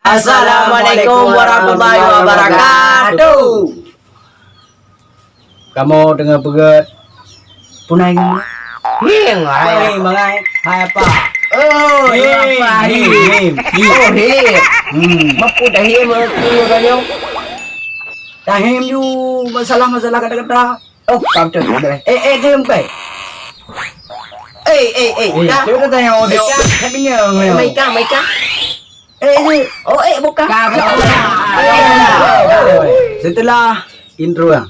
Assalamualaikum warahmatullahi wabarakatuh. Kamu dengar begat punai kamu? Hing, Hai mangai, hai apa? oh, apa him? Oh, him. Mapu dah him tu kanyo. Tahim you masalah kata-kata. Oh, kam tu dah. Him kai. Dah. Dia kata yang dia happy-nya. Mai ka. Ni. Oh, bukan. Setelah intro yang.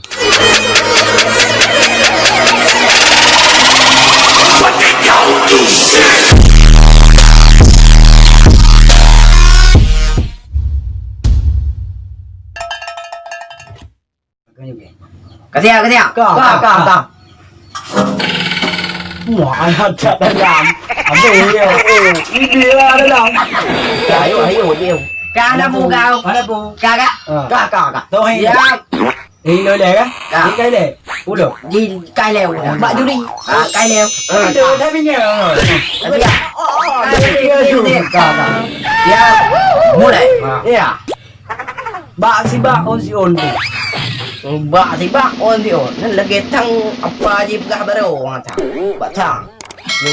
Kasihan. Ka. Wah, ada dalam. Apa dia? Ini dia dalam. Ayo dia. Ka dah bu kau. Mana bu? Ka. Tahu hai. Ya. Ini le kan? Ini kai le. Udah. Di kai leo. Bak juri. Kai leo. Itu happy-nya. Ya. Mulai. Ya. Bak si on tu. Bak on dia. Nan lagi tang apa je pegah baru orang tak. Bak tang.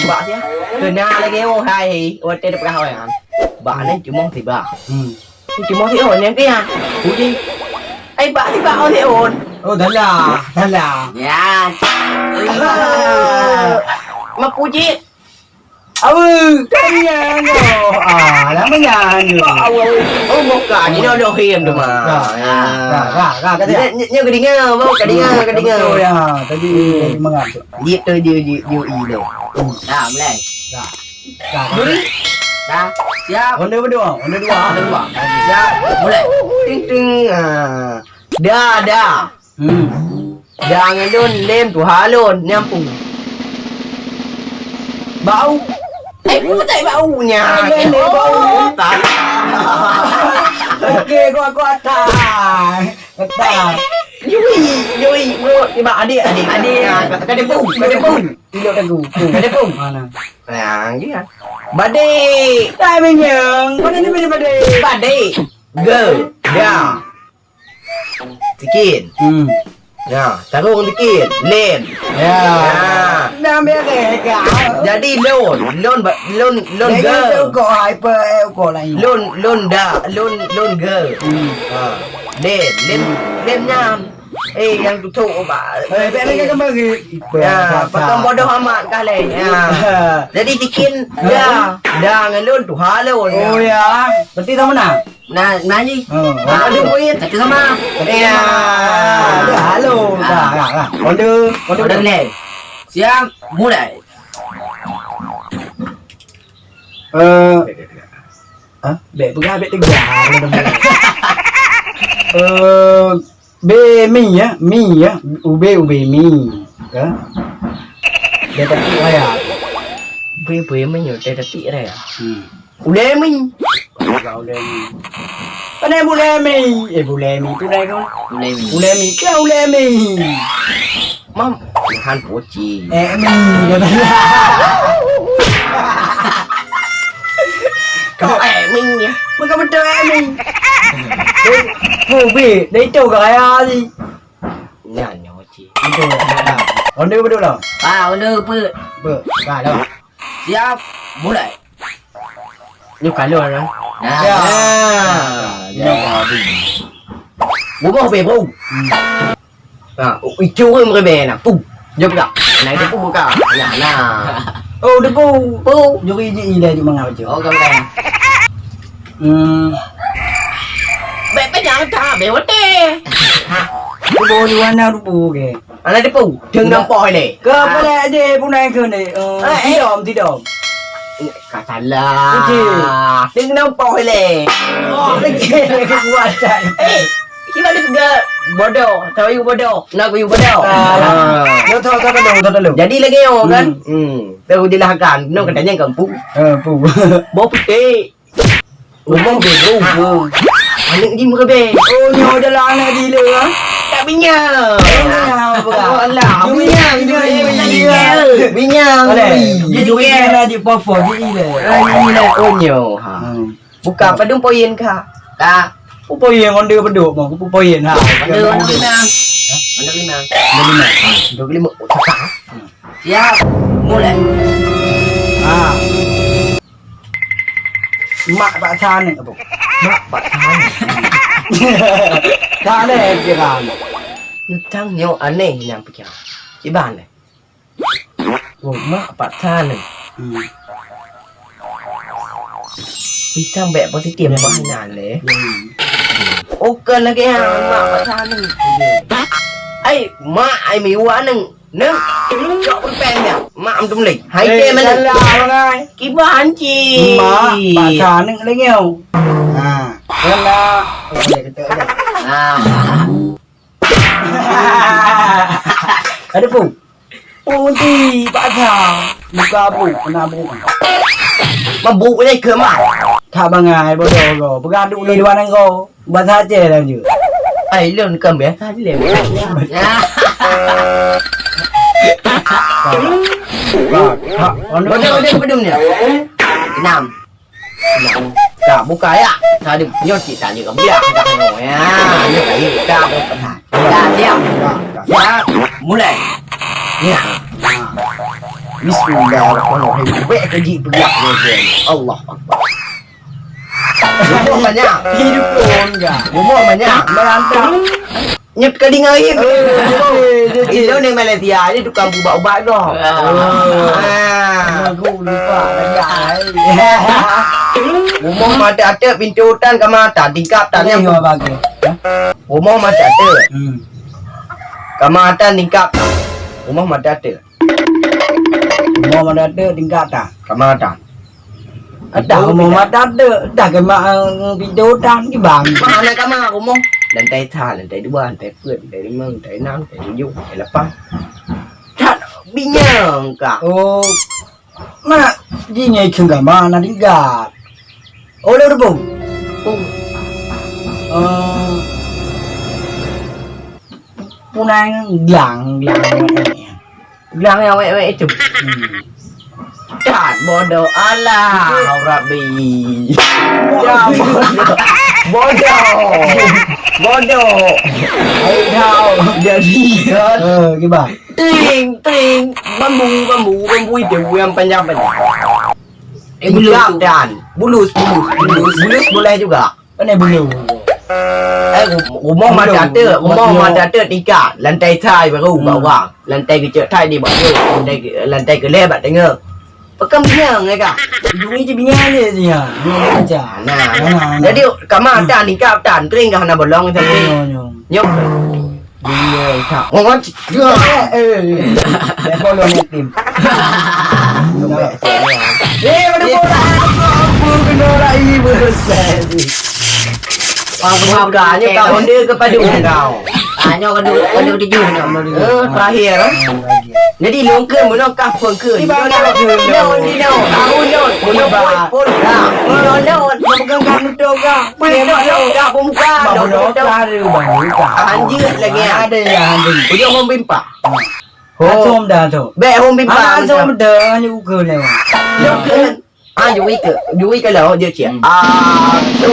Bak dia. Kena lagi orang hai. Ote dah pegah orang. Bak ni cuma tiba. Cuma si on yang kia. Uji. Bak on dia on. Oh, dah lah. Ya. Mak puji. Kaya ngo. Lamanya ni. Oh, bukan. Ini ada him tu mah. Kata. Nya kedinga, mau kedinga. Betul ya. Tadi mengap. Dia tu dia i lo. Dah, mulai. Dah. Dah. Siap. Onda berdua. Siap. Mulai. Ting. Dah. Jangan don lem tu halon nyampung. Bau. Tak baunya. Bau. Tak. Okey, gua atas. Yui. Tiba adik. Kada pun. Ilok aku. Kada pun. Mana? Yang dia. Badai. Tak menyang. Mana ni badai? Badai. Girl. Ya. Sikit. Ya, tarung sikit. Len. Ya. Ya. Dah mereka. Jadi lon girl. Kau hyper kau lain. Lon girl. Len nyam. Yang tutup obat. Bek lagi kembali. Ya, pakai bodoh amat kali. Ya. Jadi bikin ya, dah ngelun tu halon. Oh ya. Berarti tahu mana? Nanya. Ada poin. Tak sama. Ya. Ada halo. Dah. Order mulai. Siap, mulai. Bek pegang bek tegar. Mi ya. Ube mi. Ya. Dia tak raya. Bui menyo teh tati raya. Ule min. Ule mi. Pane ule mi. Ule mi tu dah kau. Ule mi. Kau ule mi. Mam, han poci. Mi dia dah. Kau min ya. Maka betul mi. Bi, dia tahu gaya ni. Nyanyo ci. Itu dah. Onda betul lah. Order pe. Dah. Siap, mulai. Ni kalau orang. Ya. Bukan be bau. Itu pun merebe nak. Pum. Jom tak. Naik tu pun buka. Nah. Oh, depu. Juri je ila je mangap je. Oh, kau kan. Be jangan tak, be wote. Depu di mana depu ke? Ana depu, jeung nampak ni. Ke apa dia punai ke ni? Tidak. Katalah. Jeung nampak ni. Oh, kecil kekuatan. Kita ada tiga bodoh, tahu you bodoh, nak you bodoh. Yo tahu. Jadi lagi yo kan. Tahu dilahkan, nak katanya kampung. Pu. Bau putih. Ngomong bego. Anak di muka be. Oh, nyo adalah anak dia lah. Tak binyang. Oh Allah, binyang. Dia juga nak je perform je ila. Ini lah onyo. Buka padung poin kah? Kah? Pupoyen kon đưa bên được mà cũng pupoyen ha. Đưa nó đi mang. Nó đi mang. Đưa cái mực thật cả. Ya, mulai. Mak Pak San này, Mak Pak San. San này kìa kan. Thằng nhau aneh yang pikir. Ci ban này. Mak Pak San này. Pitang bek positif yang bahanan le. Oken lagi ha mak Pak San ni. Ai mak ai miwa nang nang chok pen ya. Mak am tum lịch. Hai ke men là ngay. Ki ban chi. Mak Pak San này lấy nghèo. Nên là để cái tớ Ada pun. Unti Pak San. Buka bu, kena bu. Mabuk ni ke mak. Thả bằng ngày bao giờ rồi, bây giờ đụng lên đoan anh cô, bà tha chè là gì? Ai lơn cầm bé tha đi liền. Betul ni. Enam. Cả bố cái ạ. Tha đi nhốt chỉ tả như cái bia đặt ngồi á. Như cái ca bên cạnh thả. Ca theo. Ya, mulai. Ya. Bismillahirrahmanirrahim. Vẽ cái gì bực rồi. Allah Akbar. Ngomong banyak. Hidup pun enggak. Ngomong banyak. Berantem. Nyet ke dengar ini. Itu ni Malaysia ni tukang buat ubat dah. Aku lupa dah. Ngomong mata ada pintu hutan ke mata tingkap tan yang bagi. ngomong mata ada. Ke mata tingkap. Ngomong mata ada. Mau ada tingkat tak? Ke mata. Ada mau ada ke mak pintu hutan di bang. Mana kamu ngomong? Lantai tha, lantai dua, lantai phượt, lantai lima, lantai enam, lantai tujuh, lantai lapan. Thật binyang kah? Oh, mana di nyai kengga mana tingkat? Oh, lu bung. Punang giang Bilang yang wek-wek itu. Cat bodoh Allah, Rabbi. Ya bodoh. Ai thao jadi gimana? Ting bambu itu yang panjang. Bulus dan bulus boleh juga. Ini bulu. Ngomong mata ada tiga lantai thai baru bawah lantai kecil thai di bawah lantai ke lebat dengar pekan biang kak Dui je bingang dia dia. Dia nah jadi kamar dan tingkap dan kering kah nak bolong tapi nyok dia tak ngomong dia bolong ni tim. Mana bola aku kena rai besar. Pagkakanya kau dia kepada kau. Hanya kau tujuh. Terakhir. Jadi longkan mana kapal ke? Tahu pun dah. Bukan kamu tahu kah? Dah pemuka. Anjir lagi ada ya anjir. Dia orang bimpa. Asom dah tu. Be orang bimpa. Asom dah hanya ukur lewat. Longkan. Jui ke lah dia cik. Tu.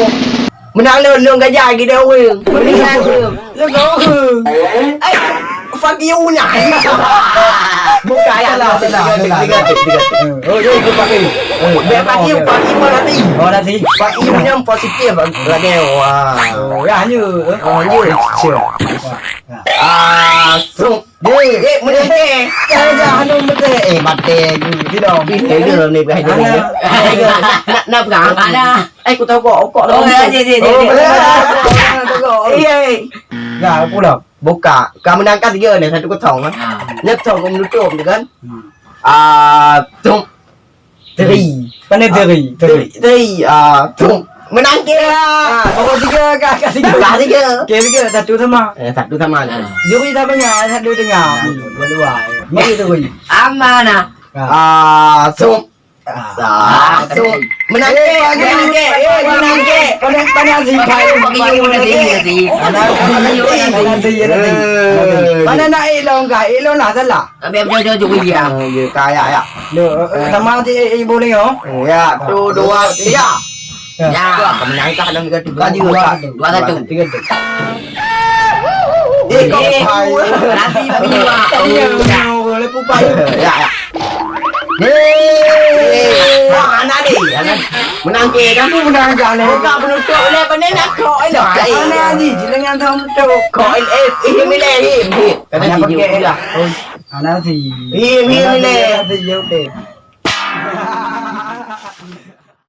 Menang lon gajah kita orang. Menang orang. Eh, fuck you lah. Buka ya lah. Oh, dia ikut pakai. Pagi berarti. Oh, nanti. Pagi yang positif lagi. Wah. Oh, ya hanya. So, menang ke? Jangan mati. Mati tu dah. Dia ni berhati. Nak pegang mana? Aku tahu kok. Oh, ya, pula. Buka. Kamu nangkat dia ni satu kotong kan. Nyetong kamu tutup dia kan. Tung. Teri. Mana teri? Tung. Menang ke? Pokok tiga kak tiga. Tiga satu sama. Satu sama. Juri tak banyak, satu tengah. Dua. Mari tu goi. Amanah. Tung. Menang ke? Panas si pai. Mana nak elong kah? Elong lah salah. Juri ya. Kaya ya. Sama ti boleh oh. Ya, tu dua tiga. Ya, kemenangan kah dalam tiga Dua satu. Tiga satu. Kau nanti babi dua. Boleh pupai. Ya. Mana ni? Menang ke kan? Menang jangan. Kau penutup oleh pandai nak kau elok. Mana ni? Jangan tahu betul. Kau milih. Kena pergi. Ana thì Milih. Thì yêu tiền.